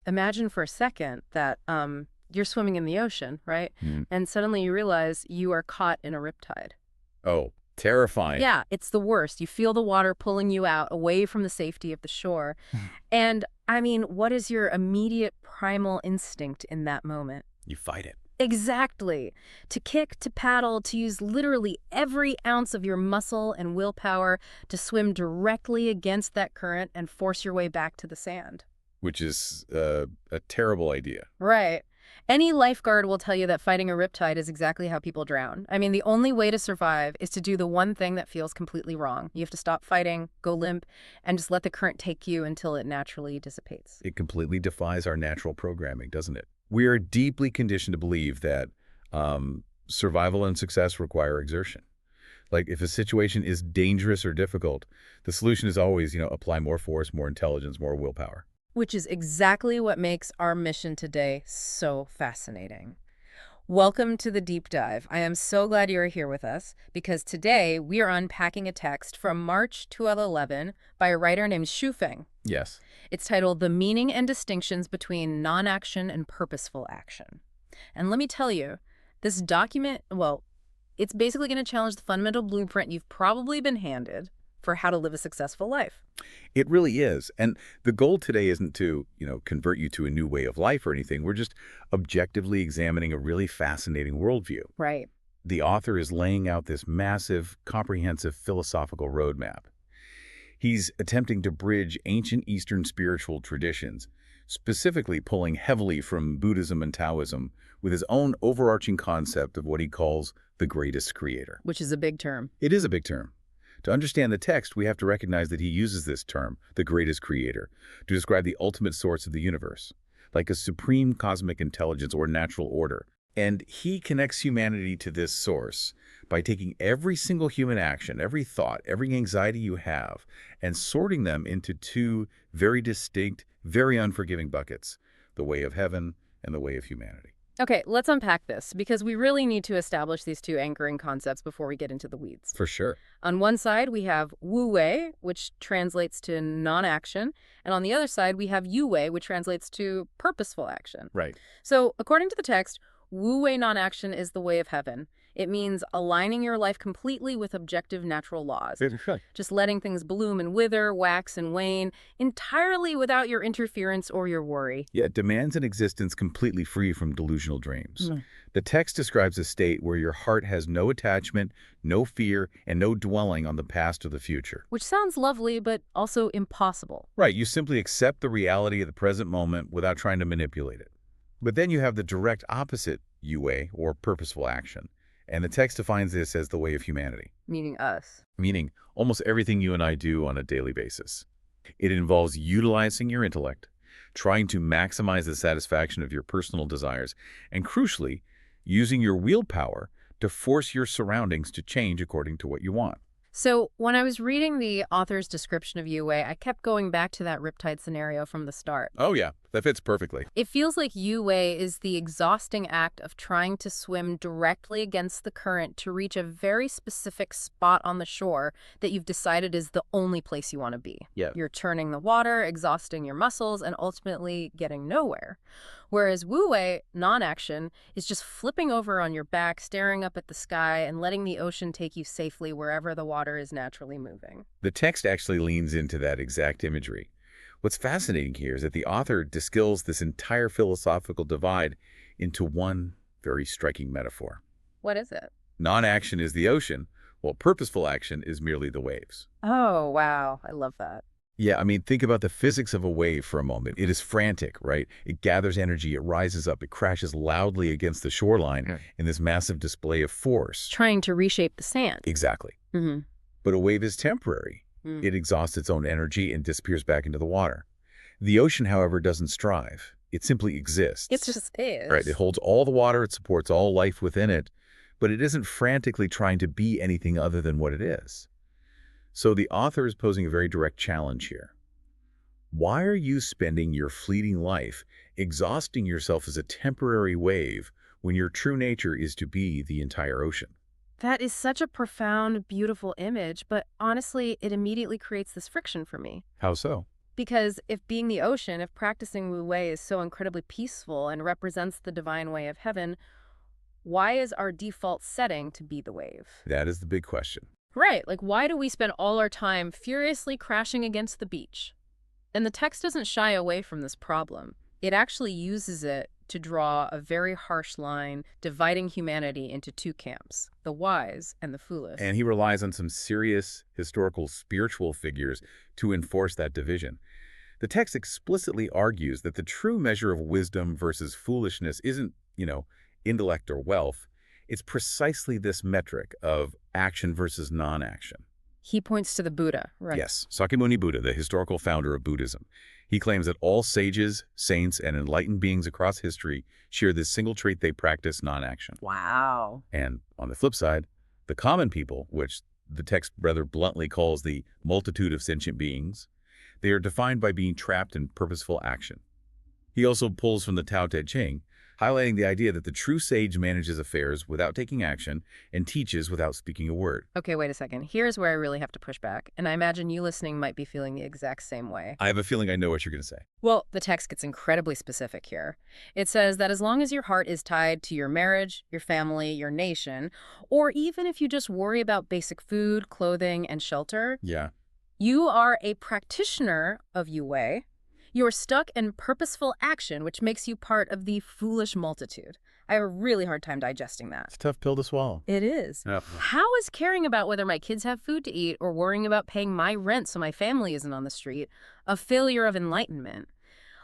imagine for a second that you're swimming in the ocean, right? Mm. And suddenly you realize you are caught in a riptide. Oh, terrifying. Yeah, it's the worst. You feel the water pulling you out away from the safety of the shore. And I mean, what is your immediate primal instinct in that moment? You fight it. Exactly. To kick, to paddle, to use literally every ounce of your muscle and willpower to swim directly against that current and force your way back to the sand. Which is a terrible idea. Right. Any lifeguard will tell you that fighting a riptide is exactly how people drown. I mean, the only way to survive is to do the one thing that feels completely wrong. You have to stop fighting, go limp, and just let the current take you until it naturally dissipates. It completely defies our natural programming, doesn't it? We are deeply conditioned to believe that survival and success require exertion. Like if a situation is dangerous or difficult, the solution is always, apply more force, more intelligence, more willpower. Which is exactly what makes our mission today so fascinating. Welcome to the deep dive. I am so glad you're here with us because today we are unpacking a text from March 2011 by a writer named Xu Feng. Yes. It's titled The Meaning and Distinctions Between Non-Action and Purposeful Action. And let me tell you, this document, well, it's basically going to challenge the fundamental blueprint you've probably been handed for how to live a successful life. It really is. And the goal today isn't to, convert you to a new way of life or anything. We're just objectively examining a really fascinating worldview. Right. The author is laying out this massive, comprehensive philosophical roadmap. He's attempting to bridge ancient Eastern spiritual traditions, specifically pulling heavily from Buddhism and Taoism, with his own overarching concept of what he calls the greatest creator. Which is a big term. It is a big term. To understand the text, we have to recognize that he uses this term, the greatest creator, to describe the ultimate source of the universe, like a supreme cosmic intelligence or natural order. And he connects humanity to this source by taking every single human action, every thought, every anxiety you have, and sorting them into two very distinct, very unforgiving buckets, the way of heaven and the way of humanity. Okay, let's unpack this, because we really need to establish these two anchoring concepts before we get into the weeds. For sure. On one side, we have Wu Wei, which translates to non-action, and on the other side, we have Yu Wei, which translates to purposeful action. Right. So, according to the text, Wu Wei non-action is the way of heaven. It means aligning your life completely with objective natural laws. Just letting things bloom and wither, wax and wane, entirely without your interference or your worry. Yeah, it demands an existence completely free from delusional dreams. The text describes a state where your heart has no attachment, no fear, and no dwelling on the past or the future. Which sounds lovely, but also impossible. Right, you simply accept the reality of the present moment without trying to manipulate it. But then you have the direct opposite, Yu Wei, or purposeful action. And the text defines this as the way of humanity. Meaning us. Meaning almost everything you and I do on a daily basis. It involves utilizing your intellect, trying to maximize the satisfaction of your personal desires, and crucially, using your willpower to force your surroundings to change according to what you want. So when I was reading the author's description of Yu Wei, I kept going back to that riptide scenario from the start. Oh yeah, that fits perfectly. It feels like Yu Wei is the exhausting act of trying to swim directly against the current to reach a very specific spot on the shore that you've decided is the only place you want to be. Yeah. You're churning the water, exhausting your muscles, and ultimately getting nowhere. Whereas Wu Wei, non-action, is just flipping over on your back, staring up at the sky, and letting the ocean take you safely wherever the water is naturally moving. The text actually leans into that exact imagery. What's fascinating here is that the author distills this entire philosophical divide into one very striking metaphor. What is it? Non-action is the ocean, while purposeful action is merely the waves. Oh, wow. I love that. Yeah, I mean, think about the physics of a wave for a moment. It is frantic, right? It gathers energy, it rises up, it crashes loudly against the shoreline in this massive display of force. Trying to reshape the sand. Exactly. Mm-hmm. But a wave is temporary. It exhausts its own energy and disappears back into the water. The ocean, however, doesn't strive. It simply exists. It just is. Right, it holds all the water, it supports all life within it, but it isn't frantically trying to be anything other than what it is. So the author is posing a very direct challenge here. Why are you spending your fleeting life exhausting yourself as a temporary wave when your true nature is to be the entire ocean? That is such a profound, beautiful image, but honestly, it immediately creates this friction for me. How so? Because if being the ocean, if practicing Wu Wei is so incredibly peaceful and represents the divine way of heaven, why is our default setting to be the wave? That is the big question. Right, like why do we spend all our time furiously crashing against the beach? And the text doesn't shy away from this problem. It actually uses it to draw a very harsh line dividing humanity into two camps, the wise and the foolish. And he relies on some serious historical spiritual figures to enforce that division. The text explicitly argues that the true measure of wisdom versus foolishness isn't, intellect or wealth. It's precisely this metric of action versus non-action. He points to the Buddha, right? Yes, Sakyamuni Buddha, the historical founder of Buddhism. He claims that all sages, saints, and enlightened beings across history share this single trait: they practice non-action. Wow. And on the flip side, the common people, which the text rather bluntly calls the multitude of sentient beings, they are defined by being trapped in purposeful action. He also pulls from the Tao Te Ching, highlighting the idea that the true sage manages affairs without taking action and teaches without speaking a word. Okay, wait a second. Here's where I really have to push back, and I imagine you listening might be feeling the exact same way. I have a feeling I know what you're going to say. Well, the text gets incredibly specific here. It says that as long as your heart is tied to your marriage, your family, your nation, or even if you just worry about basic food, clothing, and shelter, Yeah. you are a practitioner of Yu Wei. You're stuck in purposeful action, which makes you part of the foolish multitude. I have a really hard time digesting that. It's a tough pill to swallow. It is. Yep. How is caring about whether my kids have food to eat or worrying about paying my rent so my family isn't on the street a failure of enlightenment?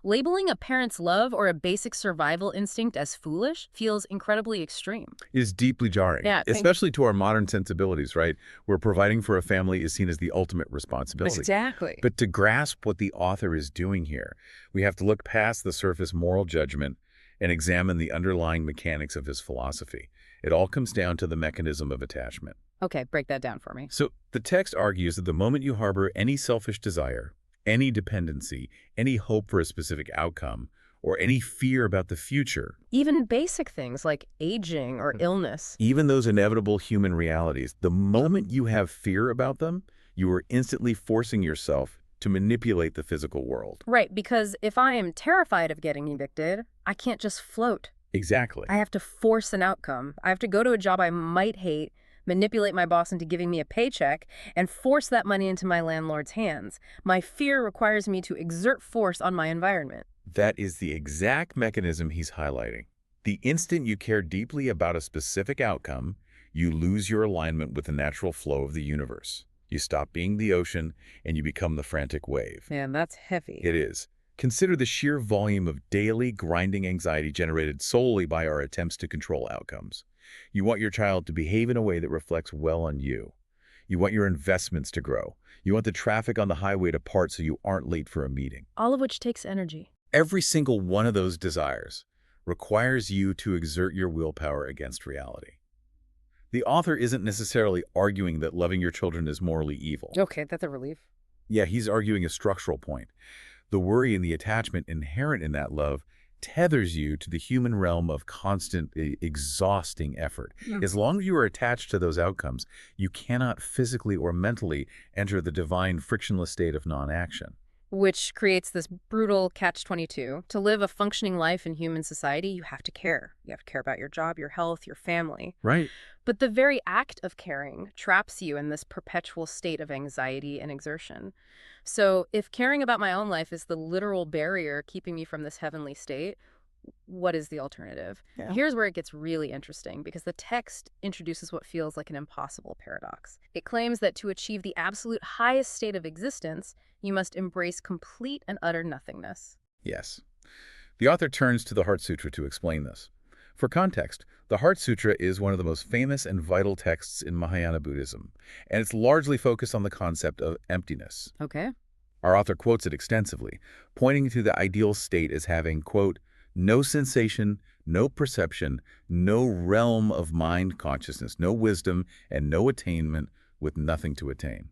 Labeling a parent's love or a basic survival instinct as foolish feels incredibly extreme. Is deeply jarring, Yeah, especially to our modern sensibilities, right? Where providing for a family is seen as the ultimate responsibility. Exactly. But to grasp what the author is doing here, we have to look past the surface moral judgment and examine the underlying mechanics of his philosophy. It all comes down to the mechanism of attachment. Okay, break that down for me. So the text argues that the moment you harbor any selfish desire, any dependency, any hope for a specific outcome, or any fear about the future, Even basic things like aging or illness. even those inevitable human realities, the moment you have fear about them, you are instantly forcing yourself to manipulate the physical world. Right, because if I am terrified of getting evicted, I can't just float. Exactly. I have to force an outcome. I have to go to a job I might hate, manipulate my boss into giving me a paycheck, and force that money into my landlord's hands. My fear requires me to exert force on my environment. That is the exact mechanism he's highlighting. The instant you care deeply about a specific outcome, you lose your alignment with the natural flow of the universe. You stop being the ocean, and you become the frantic wave. Man, that's heavy. It is. Consider the sheer volume of daily, grinding anxiety generated solely by our attempts to control outcomes. You want your child to behave in a way that reflects well on you. You want your investments to grow. You want the traffic on the highway to part so you aren't late for a meeting. All of which takes energy. Every single one of those desires requires you to exert your willpower against reality. The author isn't necessarily arguing that loving your children is morally evil. Okay, that's a relief. Yeah, he's arguing a structural point. The worry and the attachment inherent in that love tethers you to the human realm of constant, exhausting effort. As long as you are attached to those outcomes, you cannot physically or mentally enter the divine, frictionless state of non-action. Which creates this brutal catch-22. To live a functioning life in human society, you have to care. You have to care about your job, your health, your family. Right. But the very act of caring traps you in this perpetual state of anxiety and exertion. So if caring about my own life is the literal barrier keeping me from this heavenly state, what is the alternative? Yeah. Here's where it gets really interesting, because the text introduces what feels like an impossible paradox. It claims that to achieve the absolute highest state of existence, you must embrace complete and utter nothingness. Yes. The author turns to the Heart Sutra to explain this. For context, the Heart Sutra is one of the most famous and vital texts in Mahayana Buddhism, and it's largely focused on the concept of emptiness. Okay. Our author quotes it extensively, pointing to the ideal state as having, quote, no sensation, no perception, no realm of mind consciousness, no wisdom, and no attainment with nothing to attain.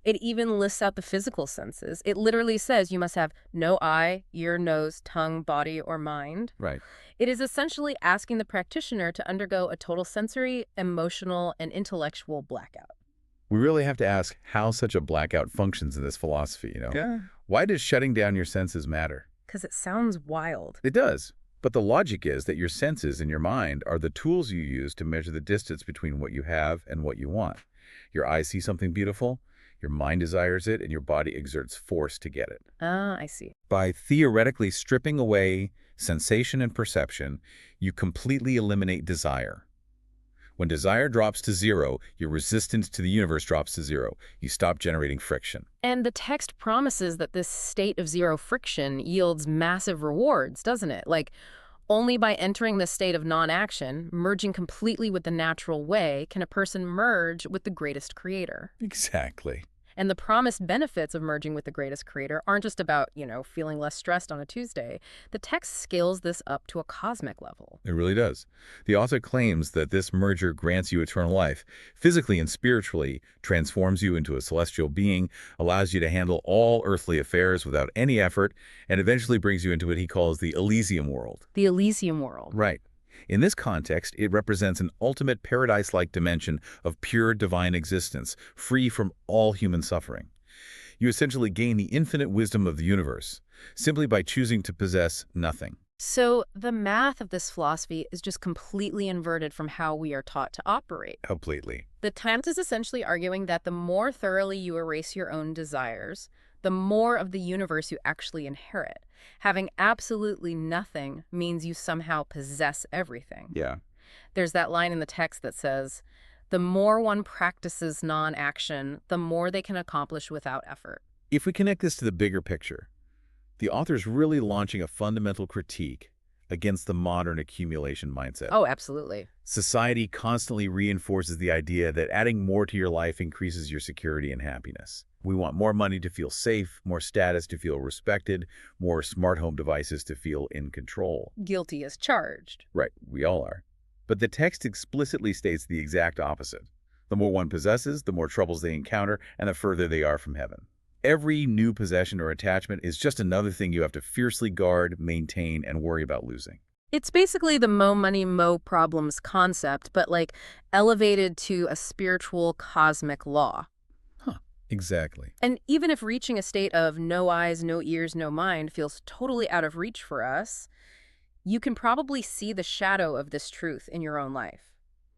It even lists out the physical senses. It literally says you must have no eye, ear, nose, tongue, body, or mind. Right. It is essentially asking the practitioner to undergo a total sensory, emotional, and intellectual blackout. We really have to ask how such a blackout functions in this philosophy, Yeah. Why does shutting down your senses matter? Because it sounds wild. It does. But the logic is that your senses in your mind are the tools you use to measure the distance between what you have and what you want. Your eyes see something beautiful, your mind desires it, and your body exerts force to get it. Ah, I see. By theoretically stripping away sensation and perception, you completely eliminate desire. When desire drops to zero, your resistance to the universe drops to zero. You stop generating friction. And the text promises that this state of zero friction yields massive rewards, doesn't it? Like, only by entering this state of non-action, merging completely with the natural way, can a person merge with the greatest creator. Exactly. And the promised benefits of merging with the greatest creator aren't just about, feeling less stressed on a Tuesday. The text scales this up to a cosmic level. It really does. The author claims that this merger grants you eternal life, physically and spiritually, transforms you into a celestial being, allows you to handle all earthly affairs without any effort, and eventually brings you into what he calls the Elysium world. The Elysium world. Right. In this context, it represents an ultimate paradise-like dimension of pure divine existence, free from all human suffering. You essentially gain the infinite wisdom of the universe, simply by choosing to possess nothing. So the math of this philosophy is just completely inverted from how we are taught to operate. Completely. The text is essentially arguing that the more thoroughly you erase your own desires, the more of the universe you actually inherit. Having absolutely nothing means you somehow possess everything. Yeah. There's that line in the text that says, the more one practices non-action, the more they can accomplish without effort. If we connect this to the bigger picture, the author's really launching a fundamental critique against the modern accumulation mindset. Oh, absolutely. Society constantly reinforces the idea that adding more to your life increases your security and happiness. We want more money to feel safe, more status to feel respected, more smart home devices to feel in control. Guilty as charged. Right, we all are. But the text explicitly states the exact opposite. The more one possesses, the more troubles they encounter, and the further they are from heaven. Every new possession or attachment is just another thing you have to fiercely guard, maintain, and worry about losing. It's basically the mo money, mo problems concept, but elevated to a spiritual cosmic law. Exactly. And even if reaching a state of no eyes, no ears, no mind feels totally out of reach for us, you can probably see the shadow of this truth in your own life.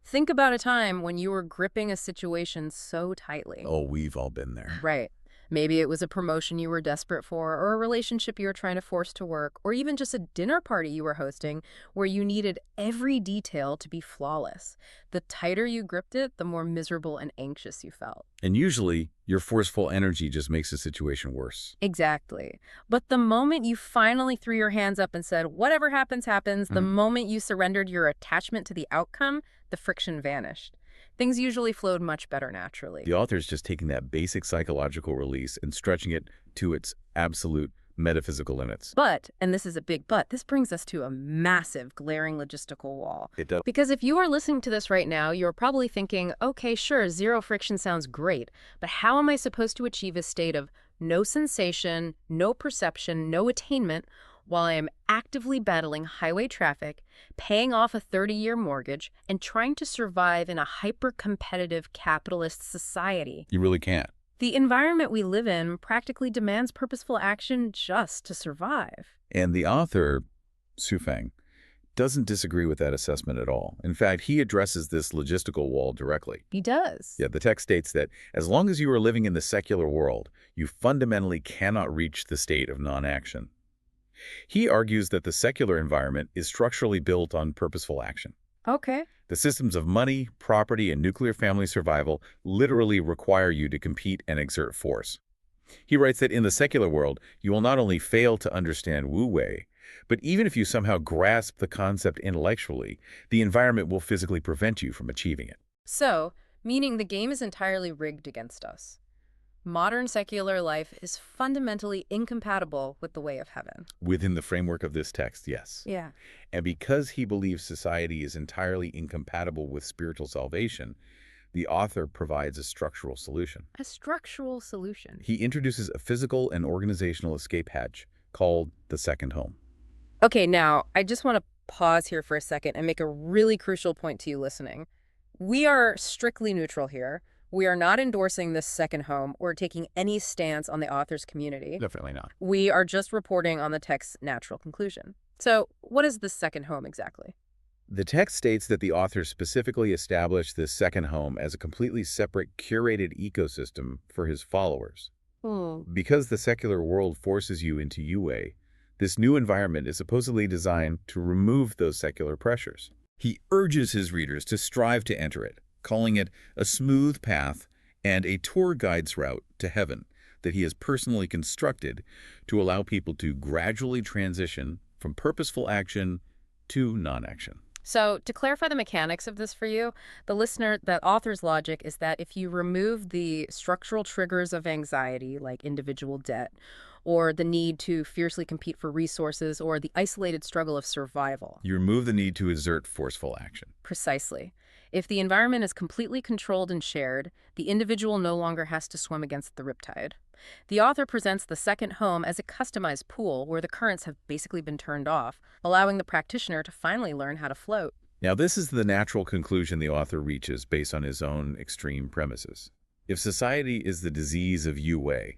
Think about a time when you were gripping a situation so tightly. Oh, we've all been there. Right. Maybe it was a promotion you were desperate for, or a relationship you were trying to force to work, or even just a dinner party you were hosting where you needed every detail to be flawless. The tighter you gripped it, the more miserable and anxious you felt. And usually, your forceful energy just makes the situation worse. Exactly. But the moment you finally threw your hands up and said, whatever happens, happens, the moment you surrendered your attachment to the outcome, the friction vanished. Things usually flowed much better naturally. The author's just taking that basic psychological release and stretching it to its absolute metaphysical limits. But, and this is a big but, this brings us to a massive, glaring logistical wall. It does. Because if you are listening to this right now, you're probably thinking, okay, sure, zero friction sounds great, but how am I supposed to achieve a state of no sensation, no perception, no attainment, while I am actively battling highway traffic, paying off a 30-year mortgage, and trying to survive in a hyper-competitive capitalist society? You really can't. The environment we live in practically demands purposeful action just to survive. And the author, Sufang, doesn't disagree with that assessment at all. In fact, he addresses this logistical wall directly. He does. Yeah, the text states that as long as you are living in the secular world, you fundamentally cannot reach the state of non-action. He argues that the secular environment is structurally built on purposeful action. Okay. The systems of money, property, and nuclear family survival literally require you to compete and exert force. He writes that in the secular world, you will not only fail to understand Wu Wei, but even if you somehow grasp the concept intellectually, the environment will physically prevent you from achieving it. So, meaning the game is entirely rigged against us. Modern secular life is fundamentally incompatible with the way of heaven. Within the framework of this text, yes. Yeah. And because he believes society is entirely incompatible with spiritual salvation, the author provides a structural solution. A structural solution. He introduces a physical and organizational escape hatch called the second home. Okay, now, I just want to pause here for a second and make a really crucial point to you listening. We are strictly neutral here. We are not endorsing this second home or taking any stance on the author's community. Definitely not. We are just reporting on the text's natural conclusion. So, what is the second home exactly? The text states that the author specifically established this second home as a completely separate, curated ecosystem for his followers. Hmm. Because the secular world forces you into Yue, this new environment is supposedly designed to remove those secular pressures. He urges his readers to strive to enter it, calling it a smooth path and a tour guide's route to heaven that he has personally constructed to allow people to gradually transition from purposeful action to non-action. So, to clarify the mechanics of this for you, the listener, the author's logic is that if you remove the structural triggers of anxiety, like individual debt, or the need to fiercely compete for resources, or the isolated struggle of survival. You remove the need to exert forceful action. Precisely. If the environment is completely controlled and shared, the individual no longer has to swim against the riptide. The author presents the second home as a customized pool where the currents have basically been turned off, allowing the practitioner to finally learn how to float. Now, this is the natural conclusion the author reaches based on his own extreme premises. If society is the disease of Yue,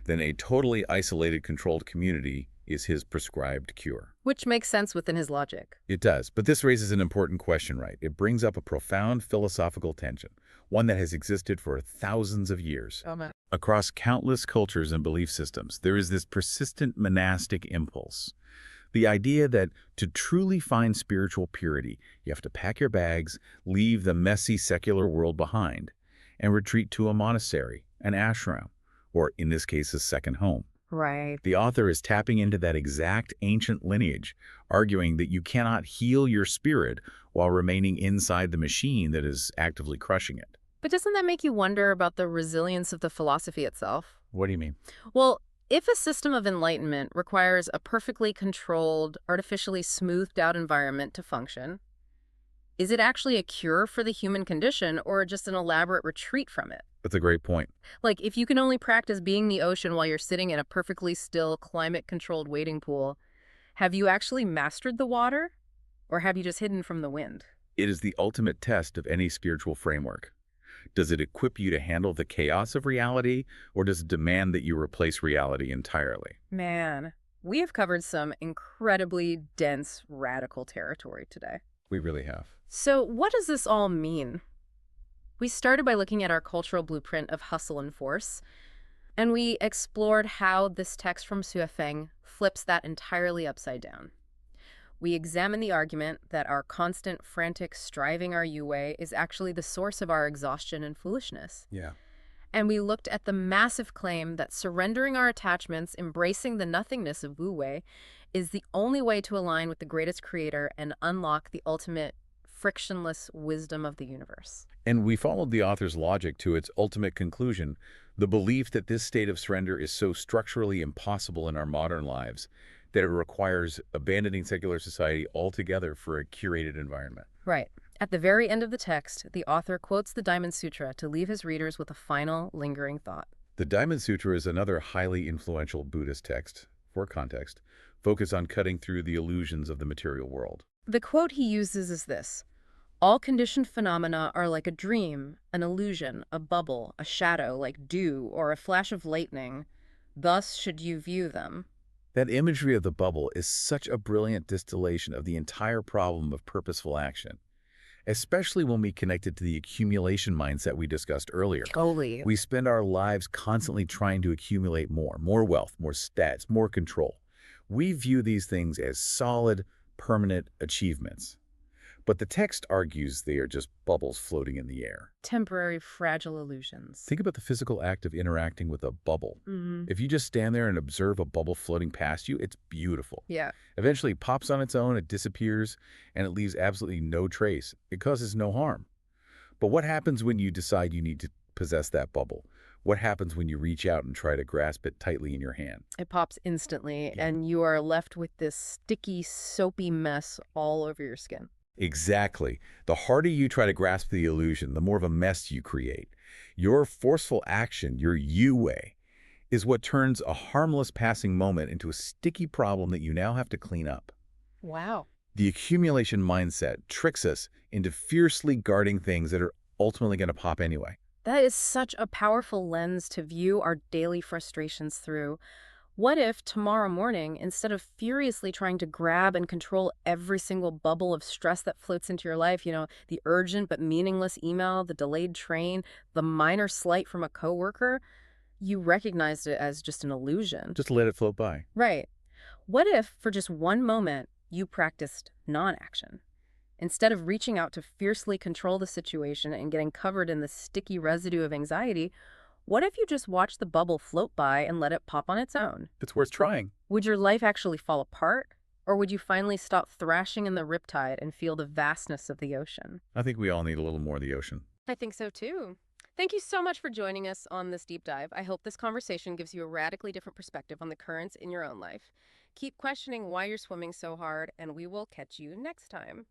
then a totally isolated, controlled community is his prescribed cure. Which makes sense within his logic. It does, but this raises an important question, right? It brings up a profound philosophical tension, one that has existed for thousands of years. Oh, man. Across countless cultures and belief systems, there is this persistent monastic impulse. The idea that to truly find spiritual purity, you have to pack your bags, leave the messy secular world behind, and retreat to a monastery, an ashram, or in this case, a second home. Right. The author is tapping into that exact ancient lineage, arguing that you cannot heal your spirit while remaining inside the machine that is actively crushing it. But doesn't that make you wonder about the resilience of the philosophy itself? What do you mean? Well, if a system of enlightenment requires a perfectly controlled, artificially smoothed out environment to function, is it actually a cure for the human condition or just an elaborate retreat from it? That's a great point. Like, if you can only practice being the ocean while you're sitting in a perfectly still, climate-controlled wading pool, have you actually mastered the water? Or have you just hidden from the wind? It is the ultimate test of any spiritual framework. Does it equip you to handle the chaos of reality, or does it demand that you replace reality entirely? Man, we have covered some incredibly dense, radical territory today. We really have. So what does this all mean? We started by looking at our cultural blueprint of hustle and force, and we explored how this text from Suifeng flips that entirely upside down. We examined the argument that our constant, frantic striving our Yue is actually the source of our exhaustion and foolishness. Yeah. And we looked at the massive claim that surrendering our attachments, embracing the nothingness of Wu-Wei, is the only way to align with the greatest creator and unlock the ultimate frictionless wisdom of the universe. And we followed the author's logic to its ultimate conclusion, the belief that this state of surrender is so structurally impossible in our modern lives that it requires abandoning secular society altogether for a curated environment. Right. At the very end of the text, the author quotes the Diamond Sutra to leave his readers with a final, lingering thought. The Diamond Sutra is another highly influential Buddhist text, for context, focused on cutting through the illusions of the material world. The quote he uses is this: "All conditioned phenomena are like a dream, an illusion, a bubble, a shadow, like dew, or a flash of lightning. Thus should you view them." That imagery of the bubble is such a brilliant distillation of the entire problem of purposeful action, especially when we connect it to the accumulation mindset we discussed earlier. Totally. We spend our lives constantly trying to accumulate more wealth, more stats, more control. We view these things as solid, permanent achievements. But the text argues they are just bubbles floating in the air. Temporary, fragile illusions. Think about the physical act of interacting with a bubble. If you just stand there and observe a bubble floating past you, it's beautiful. Yeah. Eventually it pops on its own, it disappears, and it leaves absolutely no trace. It causes no harm. But what happens when you decide you need to possess that bubble? What happens when you reach out and try to grasp it tightly in your hand? It pops instantly, Yeah. and you are left with this sticky, soapy mess all over your skin. Exactly. The harder you try to grasp the illusion, the more of a mess you create. Your forceful action, your Yue, is what turns a harmless passing moment into a sticky problem that you now have to clean up. Wow. The accumulation mindset tricks us into fiercely guarding things that are ultimately going to pop anyway. That is such a powerful lens to view our daily frustrations through. What if tomorrow morning, instead of furiously trying to grab and control every single bubble of stress that floats into your life, the urgent but meaningless email, the delayed train, the minor slight from a coworker, you recognized it as just an illusion? Just let it float by. Right. What if, for just one moment, you practiced non-action? Instead of reaching out to fiercely control the situation and getting covered in the sticky residue of anxiety, what if you just watched the bubble float by and let it pop on its own? It's worth trying. Would your life actually fall apart? Or would you finally stop thrashing in the riptide and feel the vastness of the ocean? I think we all need a little more of the ocean. I think so too. Thank you so much for joining us on this deep dive. I hope this conversation gives you a radically different perspective on the currents in your own life. Keep questioning why you're swimming so hard, and we will catch you next time.